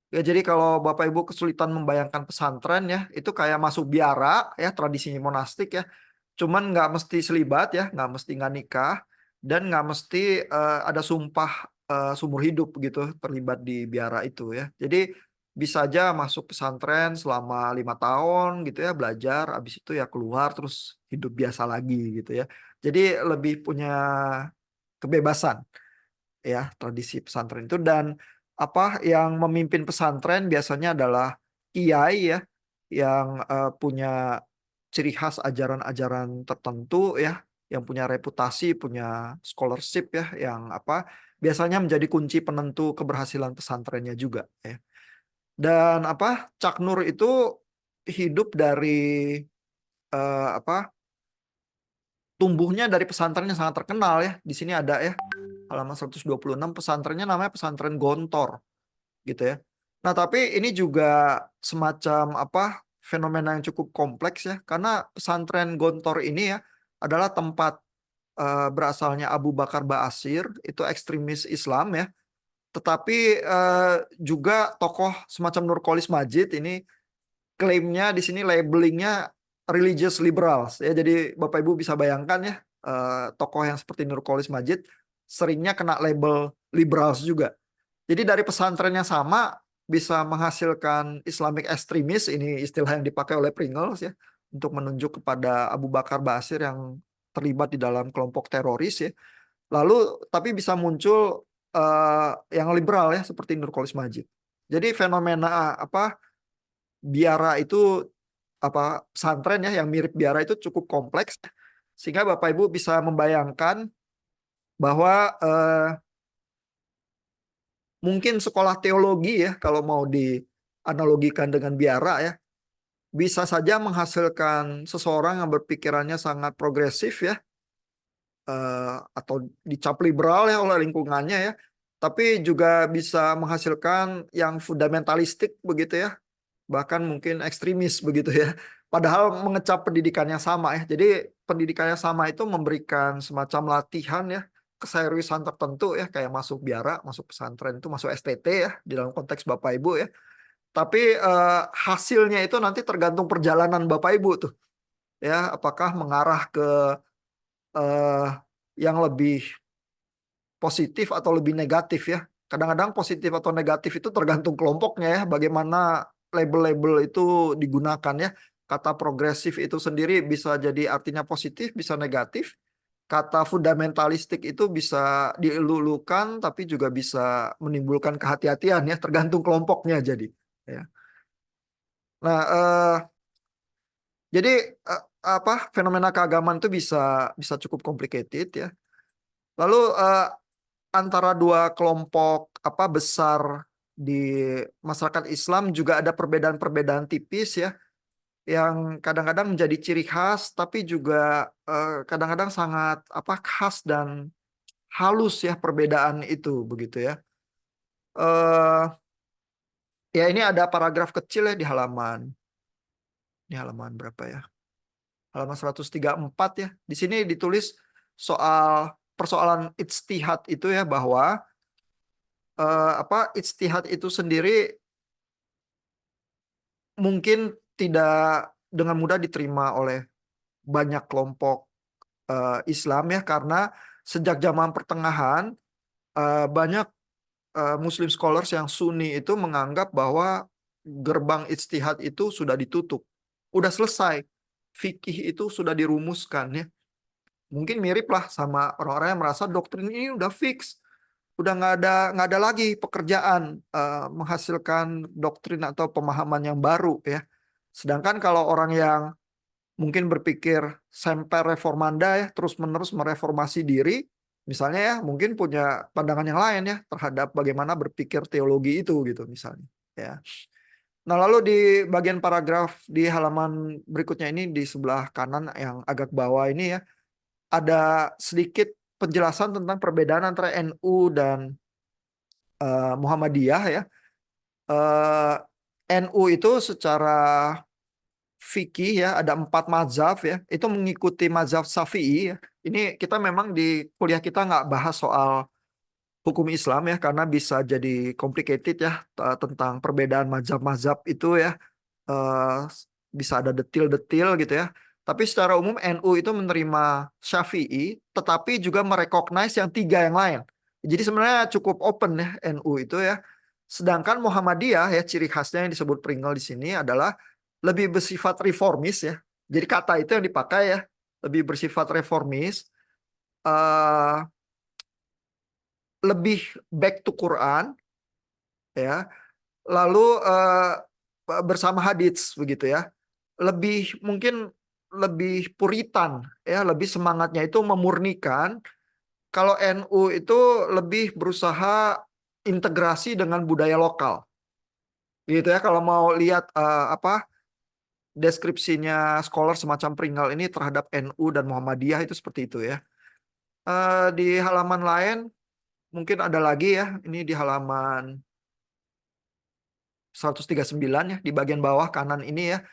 Ya, jadi kalau Bapak Ibu kesulitan membayangkan pesantren ya, itu kayak masuk biara ya, tradisinya monastik ya. Cuman nggak mesti selibat ya, nggak nikah, dan nggak mesti ada sumpah seumur hidup gitu terlibat di biara itu ya. Jadi bisa aja masuk pesantren selama 5 tahun gitu ya, belajar, habis itu ya keluar terus hidup biasa lagi gitu ya. Jadi lebih punya kebebasan ya tradisi pesantren itu, dan apa yang memimpin pesantren biasanya adalah kiai ya yang punya ciri khas ajaran-ajaran tertentu ya, yang punya reputasi, punya scholarship ya, yang apa biasanya menjadi kunci penentu keberhasilan pesantrennya juga ya. Dan apa Cak Nur itu hidup dari apa tumbuhnya dari pesantren yang sangat terkenal ya. Di sini ada ya halaman 126 pesantrennya namanya pesantren Gontor gitu ya. Nah, tapi ini juga semacam apa fenomena yang cukup kompleks ya, karena pesantren Gontor ini ya adalah tempat berasalnya Abu Bakar Ba'asyir, itu ekstremis Islam ya, tetapi juga tokoh semacam Nurkolis Majid ini klaimnya di sini labelingnya religious liberals ya. Jadi Bapak Ibu bisa bayangkan ya tokoh yang seperti Nurkolis Majid seringnya kena label liberals juga. Jadi dari pesantren yang sama bisa menghasilkan Islamic extremis, ini istilah yang dipakai oleh Pringles ya, untuk menunjuk kepada Abu Bakar Ba'asyir yang terlibat di dalam kelompok teroris ya. Lalu tapi bisa muncul yang liberal ya seperti Nurkolis Majid. Jadi fenomena apa biara itu apa pesantren ya yang mirip biara itu cukup kompleks sehingga Bapak Ibu bisa membayangkan bahwa mungkin sekolah teologi ya kalau mau dianalogikan dengan biara ya bisa saja menghasilkan seseorang yang berpikirannya sangat progresif ya atau dicap liberal ya oleh lingkungannya ya, tapi juga bisa menghasilkan yang fundamentalistik begitu ya, bahkan mungkin ekstremis begitu ya. Padahal mengecap pendidikannya sama ya. Jadi pendidikannya sama itu memberikan semacam latihan ya, keseriusan tertentu ya, kayak masuk biara, masuk pesantren itu masuk STT ya di dalam konteks Bapak Ibu ya. Tapi hasilnya itu nanti tergantung perjalanan Bapak Ibu tuh ya, apakah mengarah ke eh, yang lebih positif atau lebih negatif ya. Kadang-kadang positif atau negatif itu tergantung kelompoknya ya, bagaimana label-label itu digunakan ya. Kata progresif itu sendiri bisa jadi artinya positif, bisa negatif. Kata fundamentalistik itu bisa dielulukan, tapi juga bisa menimbulkan kehati-hatian ya, tergantung kelompoknya jadi. Ya. Nah, jadi apa fenomena keagamaan itu bisa bisa cukup complicated ya. Lalu antara dua kelompok apa besar di masyarakat Islam juga ada perbedaan-perbedaan tipis ya yang kadang-kadang menjadi ciri khas tapi juga kadang-kadang sangat apa khas dan halus ya perbedaan itu begitu ya. eh Ya ini ada paragraf kecil ya di halaman, ini halaman berapa ya? Halaman 134 ya. Di sini ditulis soal persoalan ijtihad itu ya, bahwa apa ijtihad itu sendiri mungkin tidak dengan mudah diterima oleh banyak kelompok Islam ya, karena sejak zaman pertengahan banyak Muslim scholars yang Sunni itu menganggap bahwa gerbang ijtihad itu sudah ditutup, udah selesai, fikih itu sudah dirumuskan ya. Mungkin mirip lah sama orang-orang yang merasa doktrin ini udah fix, udah nggak ada lagi pekerjaan menghasilkan doktrin atau pemahaman yang baru ya. Sedangkan kalau orang yang mungkin berpikir semper reformanda ya, terus-menerus mereformasi diri, misalnya ya, mungkin punya pandangan yang lain ya terhadap bagaimana berpikir teologi itu gitu misalnya ya. Nah, lalu di bagian paragraf di halaman berikutnya ini di sebelah kanan yang agak bawah ini ya, ada sedikit penjelasan tentang perbedaan antara NU dan Muhammadiyah ya. Eh, NU itu secara fikih ya ada 4 mazhab ya, itu mengikuti mazhab Syafi'i ya. Ini kita memang di kuliah kita nggak bahas soal hukum Islam ya, karena bisa jadi complicated ya, tentang perbedaan mazhab-mazhab itu ya. eh, Bisa ada detil-detil gitu ya. Tapi secara umum NU itu menerima Syafi'i, tetapi juga merecognize yang 3 yang lain. Jadi sebenarnya cukup open ya NU itu ya. Sedangkan Muhammadiyah ya, ciri khasnya yang disebut Pringle di sini adalah lebih bersifat reformis ya. Jadi kata itu yang dipakai ya, lebih bersifat reformis, eh, lebih back to Quran ya. Lalu bersama hadits begitu ya. Lebih mungkin lebih puritan ya, lebih semangatnya itu memurnikan. Kalau NU itu lebih berusaha integrasi dengan budaya lokal gitu ya. Kalau mau lihat apa deskripsinya scholar semacam Pringle ini terhadap NU dan Muhammadiyah itu seperti itu ya. Di halaman lain mungkin ada lagi ya, ini di halaman 139 ya, di bagian bawah kanan ini ya.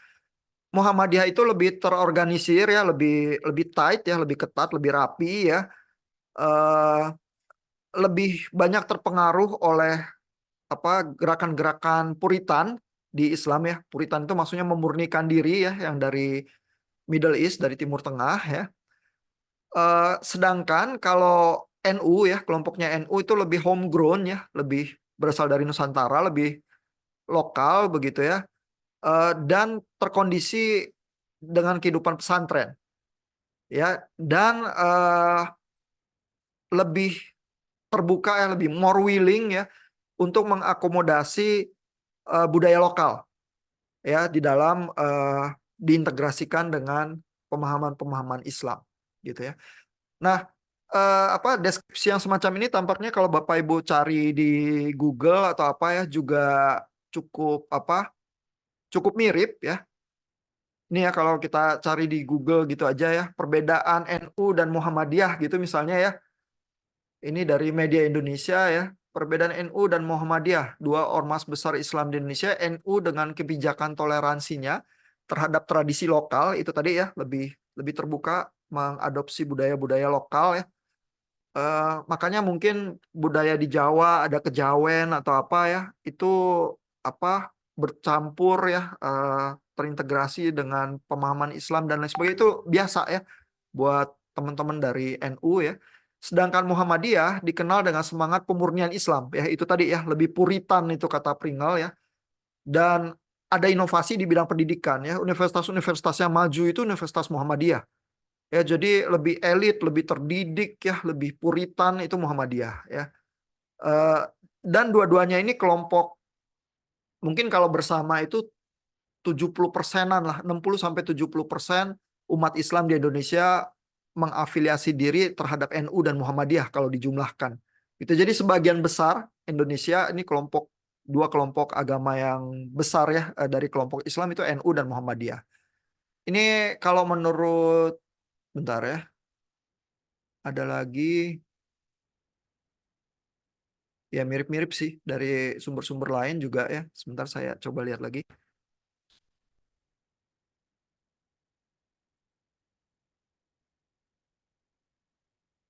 Muhammadiyah itu lebih terorganisir ya, lebih lebih tight ya, lebih ketat, lebih rapi ya. Eh, Lebih banyak terpengaruh oleh apa gerakan-gerakan Puritan di Islam ya. Puritan itu maksudnya memurnikan diri ya, yang dari Middle East, dari Timur Tengah ya. Sedangkan kalau NU ya, kelompoknya NU itu lebih homegrown ya, lebih berasal dari Nusantara, lebih lokal begitu ya. Dan terkondisi dengan kehidupan pesantren ya, dan lebih terbuka ya, lebih more willing ya untuk mengakomodasi budaya lokal ya di dalam diintegrasikan dengan pemahaman-pemahaman Islam gitu ya. Nah, apa deskripsi yang semacam ini tampaknya kalau Bapak Ibu cari di Google atau apa ya juga cukup apa cukup mirip ya. Ini ya kalau kita cari di Google gitu aja ya, perbedaan NU dan Muhammadiyah gitu misalnya ya. Ini dari media Indonesia ya. Perbedaan NU dan Muhammadiyah, dua ormas besar Islam di Indonesia. NU dengan kebijakan toleransinya terhadap tradisi lokal itu tadi ya, lebih lebih terbuka mengadopsi budaya-budaya lokal ya. Makanya mungkin budaya di Jawa ada kejawen atau apa ya, itu apa bercampur ya, terintegrasi dengan pemahaman Islam dan lain sebagainya, itu biasa ya buat teman-teman dari NU ya. Sedangkan Muhammadiyah dikenal dengan semangat pemurnian Islam ya, itu tadi ya, lebih puritan itu kata Pringle ya. Dan ada inovasi di bidang pendidikan ya, universitas-universitas yang maju itu Universitas Muhammadiyah. Ya, jadi lebih elit, lebih terdidik ya, lebih puritan itu Muhammadiyah ya. Eh, dan dua-duanya ini kelompok mungkin kalau bersama itu 70%-an lah, 60-70% umat Islam di Indonesia mengafiliasi diri terhadap NU dan Muhammadiyah kalau dijumlahkan. Itu jadi sebagian besar Indonesia ini dua kelompok agama yang besar ya, dari kelompok Islam itu NU dan Muhammadiyah. Ini kalau menurut bentar ya, ada lagi ya mirip-mirip sih dari sumber-sumber lain juga ya. Sebentar saya coba lihat lagi.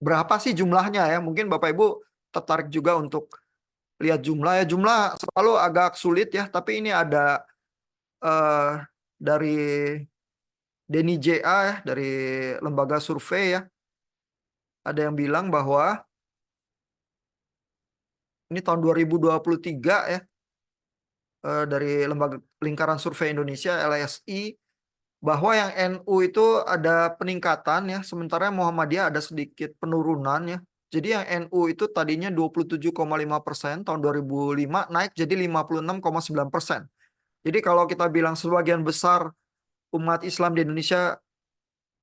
Berapa sih jumlahnya ya? Mungkin Bapak Ibu tertarik juga untuk lihat jumlah ya. Jumlah selalu agak sulit ya, tapi ini ada eh, dari Denny JA ya dari lembaga survei ya, ada yang bilang bahwa ini tahun 2023 ya, dari lembaga lingkaran survei Indonesia LSI, bahwa yang NU itu ada peningkatan ya, sementara Muhammadiyah ada sedikit penurunan ya. Jadi yang NU itu tadinya 27,5% tahun 2005 naik jadi 56,9%. Jadi kalau kita bilang sebagian besar umat Islam di Indonesia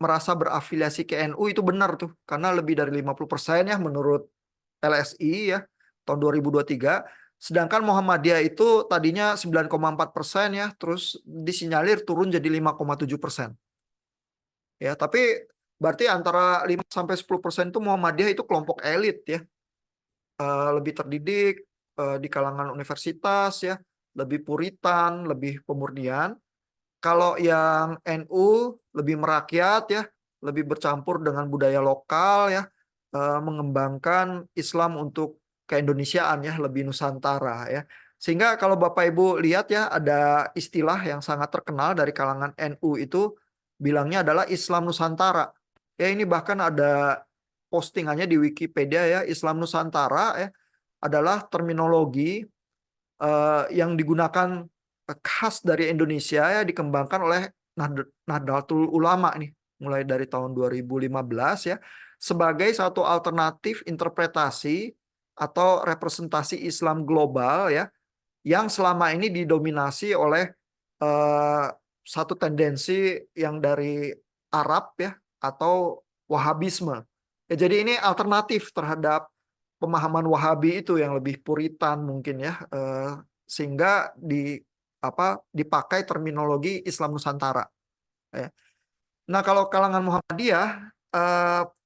merasa berafiliasi ke NU itu benar tuh, karena lebih dari 50% ya menurut LSI ya tahun 2023. Sedangkan Muhammadiyah itu tadinya 9,4% ya, terus disinyalir turun jadi 5,7%. Ya, tapi berarti antara 5 sampai 10% itu Muhammadiyah itu kelompok elit ya. Lebih terdidik di kalangan universitas ya, lebih puritan, lebih pemurnian. Kalau yang NU lebih merakyat ya, lebih bercampur dengan budaya lokal ya, mengembangkan Islam untuk keindonesiaan ya, lebih Nusantara ya. Sehingga kalau Bapak Ibu lihat ya, ada istilah yang sangat terkenal dari kalangan NU itu bilangnya adalah Islam Nusantara. Ya ini bahkan ada postingannya di Wikipedia ya, Islam Nusantara ya adalah terminologi yang digunakan khas dari Indonesia ya, dikembangkan oleh Nahdlatul Ulama nih mulai dari tahun 2015 ya, sebagai satu alternatif interpretasi atau representasi Islam global ya, yang selama ini didominasi oleh eh, satu tendensi yang dari Arab ya, atau Wahabisme. Ya, jadi ini alternatif terhadap pemahaman Wahabi itu yang lebih puritan mungkin ya, sehingga dipakai terminologi Islam Nusantara. Ya. Nah kalau kalangan Muhammadiyah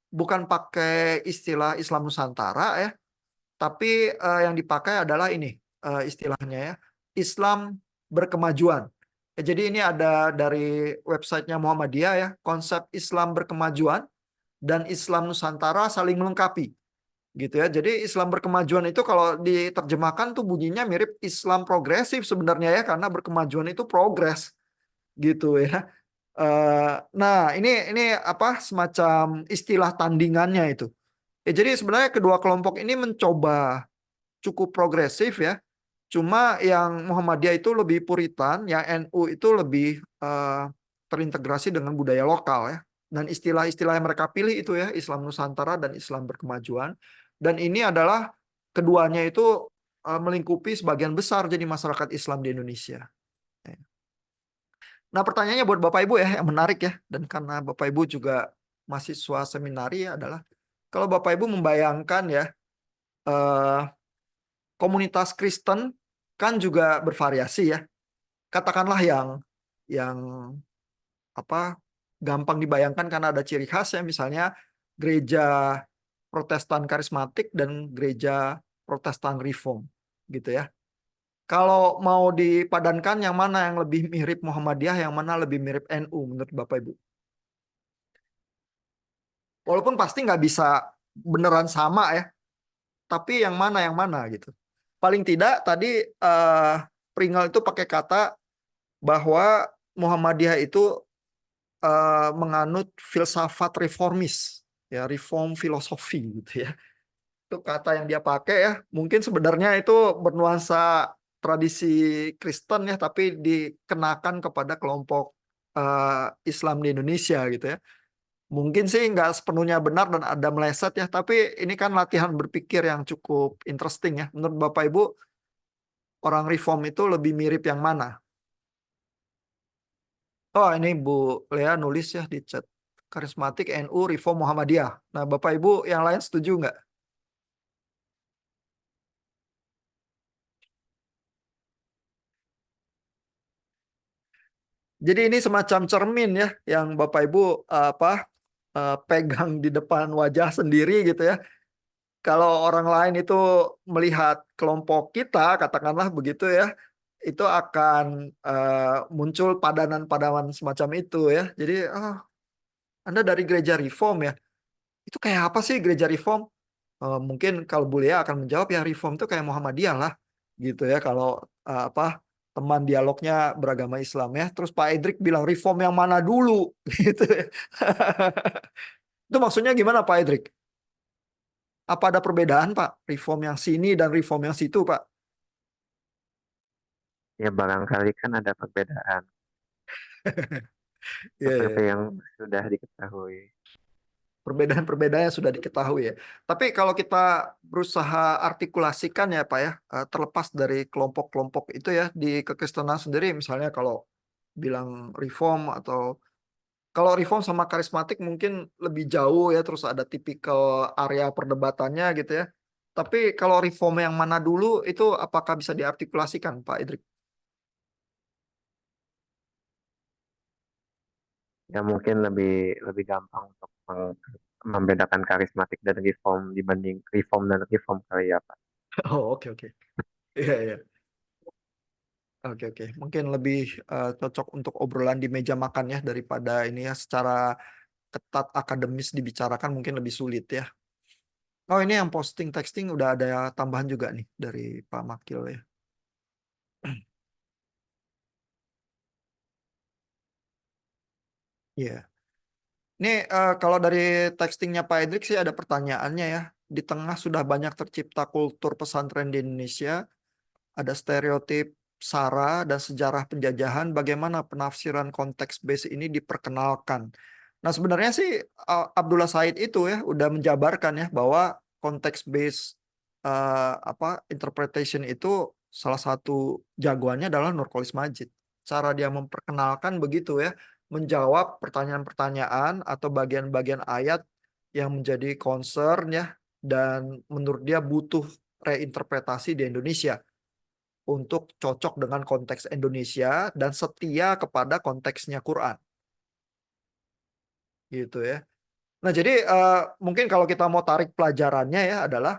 bukan pakai istilah Islam Nusantara ya, tapi yang dipakai adalah ini istilahnya ya, Islam berkemajuan. Ya, jadi ini ada dari websitenya Muhammadiyah ya, konsep Islam berkemajuan dan Islam Nusantara saling melengkapi gitu ya. Jadi Islam berkemajuan itu kalau diterjemahkan tuh bunyinya mirip Islam progresif sebenarnya ya, karena berkemajuan itu progres gitu ya. Nah ini apa semacam istilah tandingannya itu. Ya, jadi sebenarnya kedua kelompok ini mencoba cukup progresif ya. Cuma yang Muhammadiyah itu lebih puritan, yang NU itu lebih terintegrasi dengan budaya lokal ya. Dan istilah-istilah yang mereka pilih itu ya, Islam Nusantara dan Islam berkemajuan. Dan ini adalah keduanya itu melingkupi sebagian besar jadi masyarakat Islam di Indonesia. Nah, pertanyaannya buat Bapak Ibu ya, yang menarik ya. Dan karena Bapak Ibu juga mahasiswa seminari ya, adalah kalau Bapak Ibu membayangkan ya, eh, komunitas Kristen kan juga bervariasi ya. Katakanlah yang apa gampang dibayangkan karena ada ciri khas ya, misalnya gereja Protestan karismatik dan gereja Protestan reform gitu ya. Kalau mau dipadankan yang mana yang lebih mirip Muhammadiyah, yang mana lebih mirip NU menurut Bapak Ibu? Walaupun pasti nggak bisa beneran sama ya, tapi yang mana gitu. Paling tidak tadi Pringle itu pakai kata bahwa Muhammadiyah itu menganut filsafat reformis, ya reform filosofi gitu ya. Itu kata yang dia pakai ya. Mungkin sebenarnya itu bernuansa tradisi Kristen ya, tapi dikenakan kepada kelompok Islam di Indonesia gitu ya. Mungkin sih nggak sepenuhnya benar dan ada meleset ya, tapi ini kan latihan berpikir yang cukup interesting ya. Menurut Bapak Ibu, orang reform itu lebih mirip yang mana? Oh, ini Bu Lea nulis ya di chat. Karismatik NU Reform Muhammadiyah. Nah, Bapak Ibu yang lain setuju nggak? Jadi ini semacam cermin ya, yang Bapak Ibu pegang di depan wajah sendiri gitu ya. Kalau orang lain itu melihat kelompok kita, katakanlah begitu ya, itu akan muncul padanan-padanan semacam itu ya. Jadi, oh, Anda dari gereja Reform ya. Itu kayak apa sih gereja Reform? Mungkin kalau Bulia akan menjawab ya, Reform itu kayak Muhammadiyah lah gitu ya. Kalau apa teman dialognya beragama Islam ya. Terus Pak Edric bilang reform yang mana dulu gitu ya. Itu maksudnya gimana Pak Edric? Apa ada perbedaan Pak? Reform yang sini dan reform yang situ Pak? Ya barangkali kan ada perbedaan Iya, seperti iya. yang sudah diketahui. Perbedaan-perbedaannya sudah diketahui ya. Tapi kalau kita berusaha artikulasikan ya Pak ya, terlepas dari kelompok-kelompok itu ya, di kekristenan sendiri misalnya kalau bilang reform atau kalau reform sama karismatik mungkin lebih jauh ya, terus ada tipikal area perdebatannya gitu ya. Tapi kalau reform yang mana dulu itu apakah bisa diartikulasikan Pak Idrik? Ya mungkin lebih lebih gampang untuk membedakan karismatik dan reform dibanding reform dan reform kali ya Pak. Oh, oke, oke. Iya, iya. Oke, oke. Mungkin lebih cocok untuk obrolan di meja makan ya daripada ini ya secara ketat akademis dibicarakan mungkin lebih sulit ya. Oh, ini yang posting texting udah ada tambahan juga nih dari Pak Makil ya. Iya. Ini kalau dari textingnya Pak Edrik sih ada pertanyaannya ya. Di tengah sudah banyak tercipta kultur pesantren di Indonesia, ada stereotip SARA dan sejarah penjajahan, bagaimana penafsiran konteks base ini diperkenalkan. Nah, sebenarnya sih Abdullah Said itu ya udah menjabarkan ya bahwa konteks base apa interpretation itu salah satu jagoannya adalah Nurcholish Madjid. Cara dia memperkenalkan begitu ya, menjawab pertanyaan-pertanyaan atau bagian-bagian ayat yang menjadi concern ya dan menurut dia butuh reinterpretasi di Indonesia untuk cocok dengan konteks Indonesia dan setia kepada konteksnya Quran gitu ya. Nah, jadi mungkin kalau kita mau tarik pelajarannya ya adalah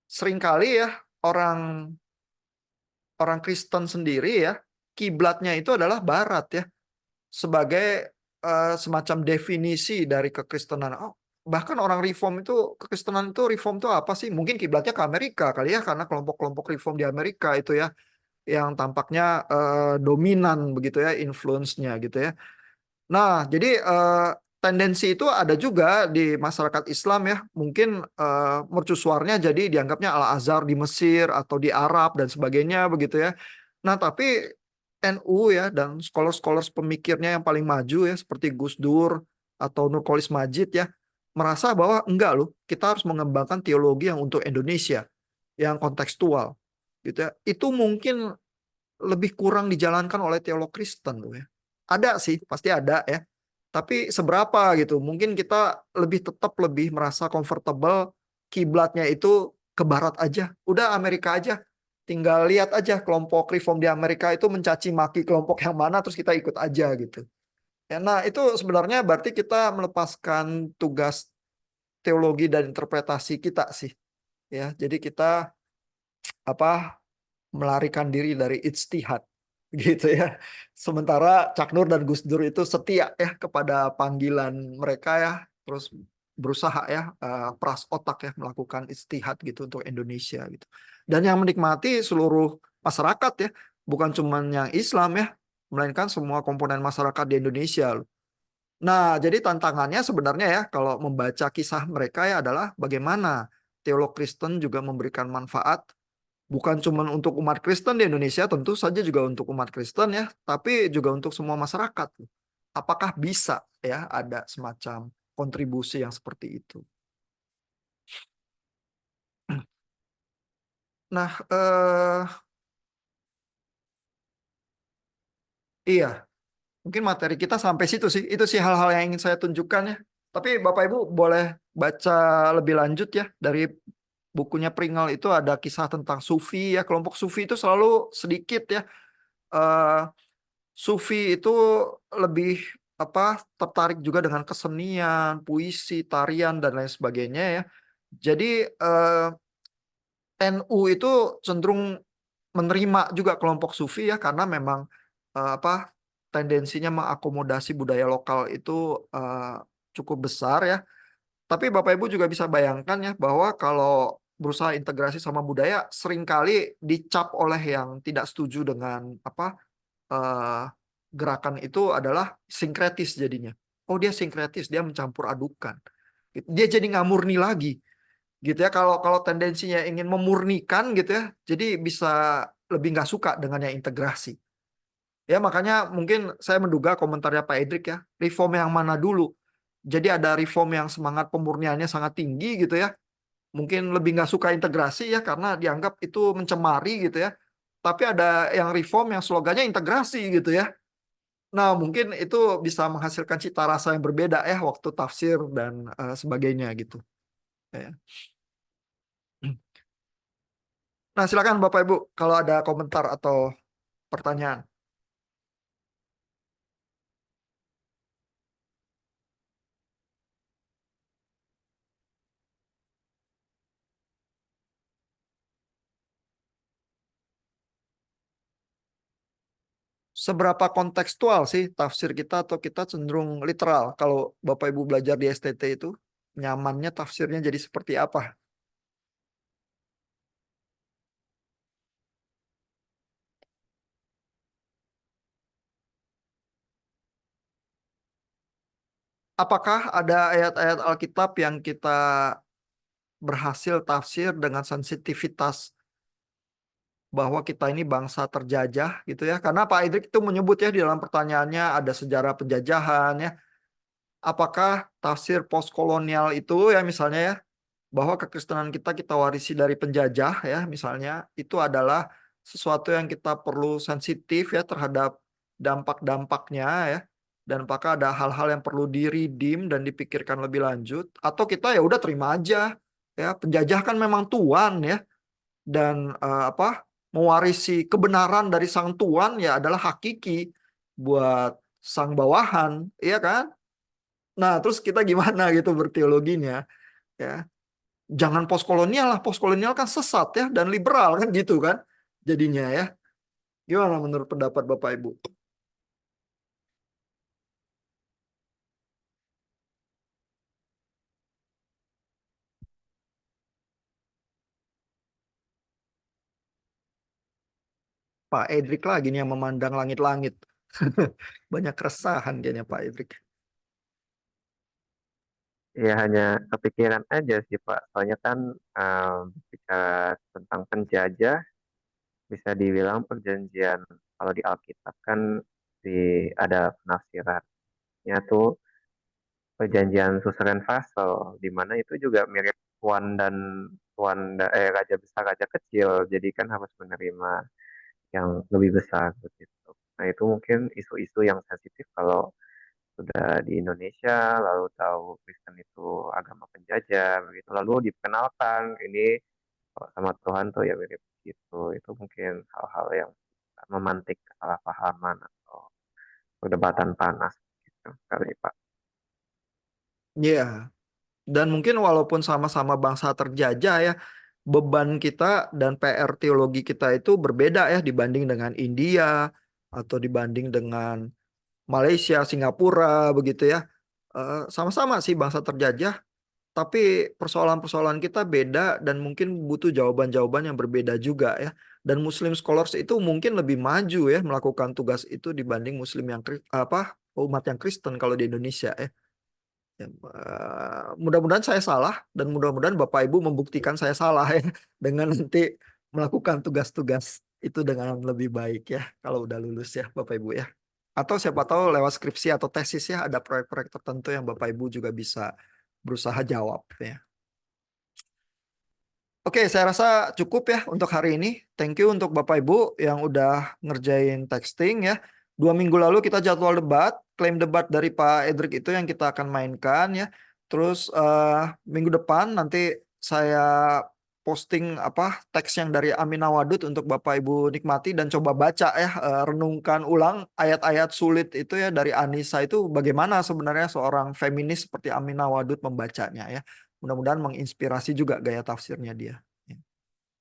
seringkali ya orang orang Kristen sendiri ya kiblatnya itu adalah Barat ya sebagai semacam definisi dari kekristenan. Oh, bahkan orang Reform itu kekristenan itu Reform itu apa sih? Mungkin kiblatnya ke Amerika kali ya karena kelompok-kelompok Reform di Amerika itu ya yang tampaknya dominan begitu ya influence-nya gitu ya. Nah, jadi tendensi itu ada juga di masyarakat Islam ya. Mungkin mercusuarnya jadi dianggapnya Al-Azhar di Mesir atau di Arab dan sebagainya begitu ya. Nah, tapi NU ya dan scholars-scholars pemikirnya yang paling maju ya seperti Gus Dur atau Nurcholish Madjid ya merasa bahwa enggak loh, kita harus mengembangkan teologi yang untuk Indonesia, yang kontekstual gitu ya. Itu mungkin lebih kurang dijalankan oleh teolog Kristen loh ya. Ada sih, pasti ada ya. Tapi seberapa gitu? Mungkin kita tetap lebih merasa comfortable kiblatnya itu ke barat aja. Udah Amerika aja. Tinggal lihat aja kelompok reform di Amerika itu mencaci maki kelompok yang mana terus kita ikut aja gitu. Ya, nah, itu sebenarnya berarti kita melepaskan tugas teologi dan interpretasi kita sih. Ya, jadi kita apa melarikan diri dari ijtihad gitu ya. Sementara Cak Nur dan Gus Dur itu setia ya kepada panggilan mereka ya, terus berusaha ya peras otak ya melakukan ijtihad gitu untuk Indonesia gitu. Dan yang menikmati seluruh masyarakat ya, bukan cuma yang Islam ya, melainkan semua komponen masyarakat di Indonesia loh. Nah, jadi tantangannya sebenarnya ya kalau membaca kisah mereka ya adalah bagaimana teolog Kristen juga memberikan manfaat bukan cuma untuk umat Kristen di Indonesia, tentu saja juga untuk umat Kristen ya, tapi juga untuk semua masyarakat. Apakah bisa ya ada semacam kontribusi yang seperti itu? Nah, iya, mungkin materi kita sampai situ sih. Itu sih hal-hal yang ingin saya tunjukkan ya. Tapi Bapak Ibu boleh baca lebih lanjut ya dari bukunya Pringle itu ada kisah tentang Sufi ya. Kelompok Sufi itu selalu sedikit ya. eh, Sufi itu lebih apa tertarik juga dengan kesenian, puisi, tarian dan lain sebagainya ya. Jadi NU itu cenderung menerima juga kelompok Sufi ya karena memang apa tendensinya mengakomodasi budaya lokal itu cukup besar ya. Tapi Bapak Ibu juga bisa bayangkan ya bahwa kalau berusaha integrasi sama budaya seringkali dicap oleh yang tidak setuju dengan eh, gerakan itu adalah sinkretis jadinya. Oh dia sinkretis, dia mencampur adukan. Dia jadi nggak murni lagi, gitu ya. Kalau kalau tendensinya ingin memurnikan gitu ya, jadi bisa lebih nggak suka dengan yang integrasi. Ya makanya mungkin saya menduga komentarnya Pak Edric ya, reform yang mana dulu. Jadi ada reform yang semangat pemurniannya sangat tinggi gitu ya, mungkin lebih nggak suka integrasi ya karena dianggap itu mencemari gitu ya. Tapi ada yang reform yang slogannya integrasi gitu ya. Nah, mungkin itu bisa menghasilkan cita rasa yang berbeda ya waktu tafsir dan sebagainya gitu. Ya. Nah, silakan Bapak Ibu kalau ada komentar atau pertanyaan. Seberapa kontekstual sih tafsir kita atau kita cenderung literal? Kalau Bapak Ibu belajar di STT itu, nyamannya tafsirnya jadi seperti apa? Apakah ada ayat-ayat Alkitab yang kita berhasil tafsir dengan sensitivitas bahwa kita ini bangsa terjajah gitu ya? Karena Pak Idrik itu menyebut ya di dalam pertanyaannya ada sejarah penjajahan ya. Apakah tafsir postkolonial itu ya misalnya ya, bahwa kekristenan kita warisi dari penjajah ya misalnya, itu adalah sesuatu yang kita perlu sensitif ya terhadap dampak-dampaknya ya, dan apakah ada hal-hal yang perlu diredeem dan dipikirkan lebih lanjut, atau kita ya udah terima aja ya, penjajah kan memang tuan ya, dan mewarisi kebenaran dari sang tuan ya adalah hakiki buat sang bawahan, iya kan? Nah, terus kita gimana gitu berteologinya ya? Jangan postkolonial lah, postkolonial kan sesat ya dan liberal kan gitu kan jadinya ya. Gimana menurut pendapat Bapak Ibu? Pak Edric lagi nih yang memandang langit-langit. Banyak keresahan kayaknya Pak Edric. Ya hanya kepikiran aja sih Pak. Soalnya kan bicara tentang penjajah bisa dibilang perjanjian kalau di Alkitab kan ada penafsirannya tuh perjanjian suzerain vassal di mana itu juga mirip raja besar raja kecil jadi kan harus menerima yang lebih besar begitu. Nah itu mungkin isu-isu yang sensitif kalau sudah di Indonesia lalu tahu Kristen itu agama penjajah begitu lalu dikenalkan ini sama Tuhan tuh ya mirip gitu itu mungkin hal-hal yang memantik kesalahpahaman atau perdebatan panas gitu kali Pak. Iya, dan mungkin walaupun sama-sama bangsa terjajah ya, beban kita dan PR teologi kita itu berbeda ya dibanding dengan India atau dibanding dengan Malaysia, Singapura begitu ya. Sama-sama sih bangsa terjajah, tapi persoalan-persoalan kita beda dan mungkin butuh jawaban-jawaban yang berbeda juga ya. Dan Muslim scholars itu mungkin lebih maju ya melakukan tugas itu dibanding Muslim yang umat yang Kristen kalau di Indonesia ya. Ya, mudah-mudahan saya salah dan mudah-mudahan Bapak Ibu membuktikan saya salah ya dengan nanti melakukan tugas-tugas itu dengan lebih baik ya kalau udah lulus ya Bapak Ibu ya. Atau siapa tahu lewat skripsi atau tesis ya ada proyek-proyek tertentu yang Bapak Ibu juga bisa berusaha jawab ya. Oke, saya rasa cukup ya untuk hari ini. Thank you untuk Bapak Ibu yang udah ngerjain texting ya. 2 minggu lalu kita jadwal debat, klaim debat dari Pak Edric itu yang kita akan mainkan ya. Terus minggu depan nanti saya posting teks yang dari Amina Wadud untuk Bapak Ibu nikmati dan coba baca ya, renungkan ulang ayat-ayat sulit itu ya dari Anissa itu bagaimana sebenarnya seorang feminis seperti Amina Wadud membacanya ya. Mudah-mudahan menginspirasi juga gaya tafsirnya dia.